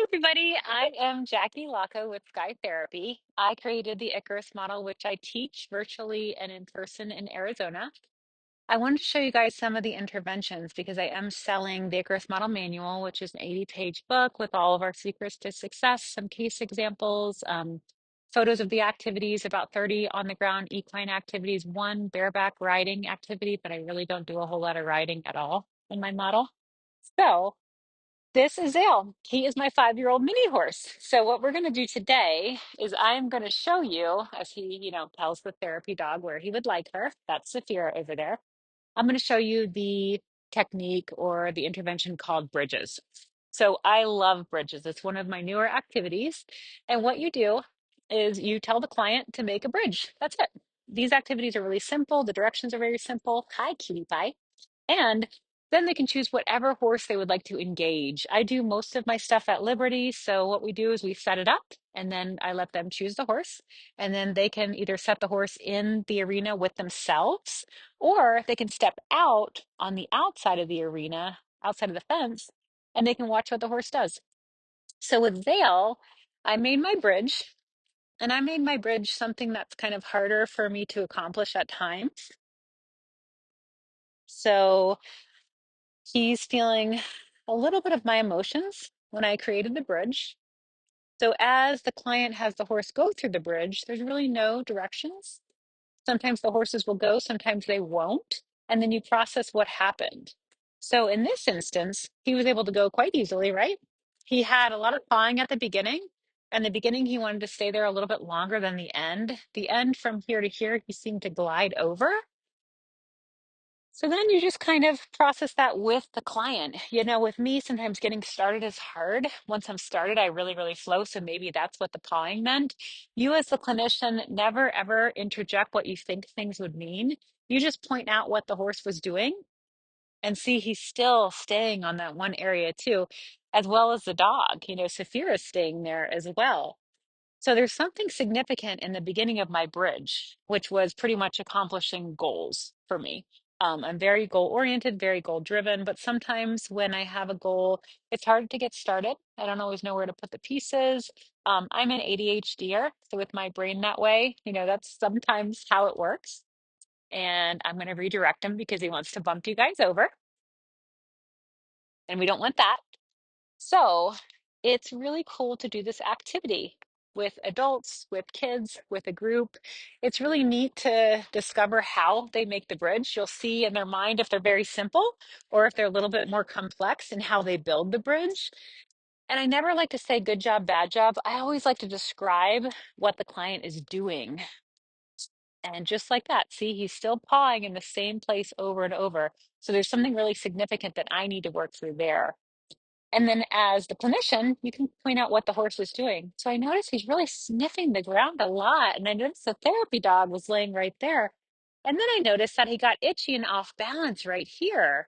everybody. I am Jackie Laco with Sky Therapy. I created the Icarus model, which I teach virtually and in person in Arizona. I wanted to show you guys some of the interventions because I am selling the Icarus Model Manual, which is an 80-page book with all of our secrets to success, some case examples, photos of the activities, about 30 on the ground equine activities, one bareback riding activity, but I really don't do a whole lot of riding at all in my model. So, this is Zale. He is my 5-year-old mini horse. So what we're going to do today is I'm going to show you, as he, tells the therapy dog where he would like her. That's Saphira over there. I'm going to show you the technique or the intervention called bridges. So I love bridges. It's one of my newer activities. And what you do is you tell the client to make a bridge. That's it. These activities are really simple. The directions are very simple. Hi, cutie pie. And then they can choose whatever horse they would like to engage. I do most of my stuff at Liberty. So what we do is we set it up and then I let them choose the horse. And then they can either set the horse in the arena with themselves, or they can step out on the outside of the arena, outside of the fence, and they can watch what the horse does. So with Zale, I made my bridge. And I made my bridge something that's kind of harder for me to accomplish at times. So he's feeling a little bit of my emotions when I created the bridge. So as the client has the horse go through the bridge, there's really no directions. Sometimes the horses will go, sometimes they won't. And then you process what happened. So in this instance, he was able to go quite easily, right? He had a lot of pawing at the beginning. And the beginning, he wanted to stay there a little bit longer than the end. The end from here to here, he seemed to glide over. So then you just kind of process that with the client. With me, sometimes getting started is hard. Once I'm started, I really, really flow. So maybe that's what the pawing meant. You, as the clinician, never ever interject what you think things would mean. You just point out what the horse was doing and see he's still staying on that one area too, as well as the dog. Saphira's staying there as well. So there's something significant in the beginning of my bridge, which was pretty much accomplishing goals for me. I'm very goal oriented, very goal driven, but sometimes when I have a goal, it's hard to get started. I don't always know where to put the pieces. I'm an ADHDer, so with my brain that way, that's sometimes how it works. And I'm going to redirect him because he wants to bump you guys over, and we don't want that. So it's really cool to do this activity with adults, with kids, with a group. It's really neat to discover how they make the bridge. You'll see in their mind if they're very simple or if they're a little bit more complex in how they build the bridge. And I never like to say good job, bad job. I always like to describe what the client is doing. And just like that, see, he's still pawing in the same place over and over. So there's something really significant that I need to work through there. And then as the clinician, you can point out what the horse is doing. So I noticed he's really sniffing the ground a lot. And I noticed the therapy dog was laying right there. And then I noticed that he got itchy and off balance right here.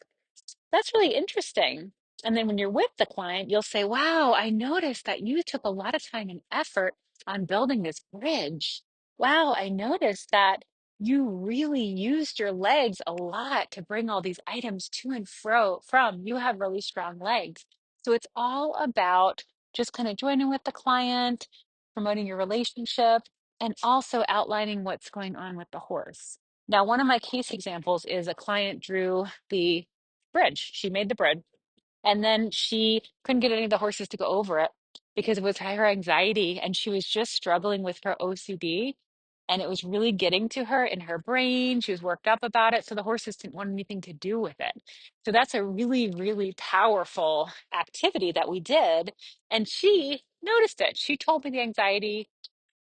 That's really interesting. And then when you're with the client, you'll say, wow, I noticed that you took a lot of time and effort on building this bridge. Wow, I noticed that you really used your legs a lot to bring all these items to and fro from. You have really strong legs. So it's all about just kind of joining with the client, promoting your relationship, and also outlining what's going on with the horse. Now, one of my case examples is a client drew the bridge. She made the bridge. And then she couldn't get any of the horses to go over it because it was her anxiety. And she was just struggling with her OCD. And it was really getting to her in her brain. She was worked up about it. So the horses didn't want anything to do with it. So that's a really, really powerful activity that we did. And she noticed it. She told me the anxiety,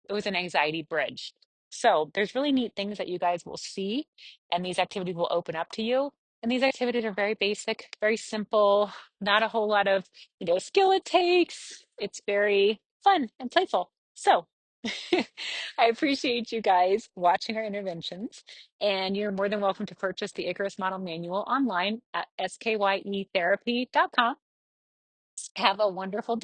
it was an anxiety bridge. So there's really neat things that you guys will see, and these activities will open up to you. And these activities are very basic, very simple, not a whole lot of, skill it takes. It's very fun and playful. So I appreciate you guys watching our interventions, and you're more than welcome to purchase the Icarus Model Manual online at skyetherapy.com. Have a wonderful day.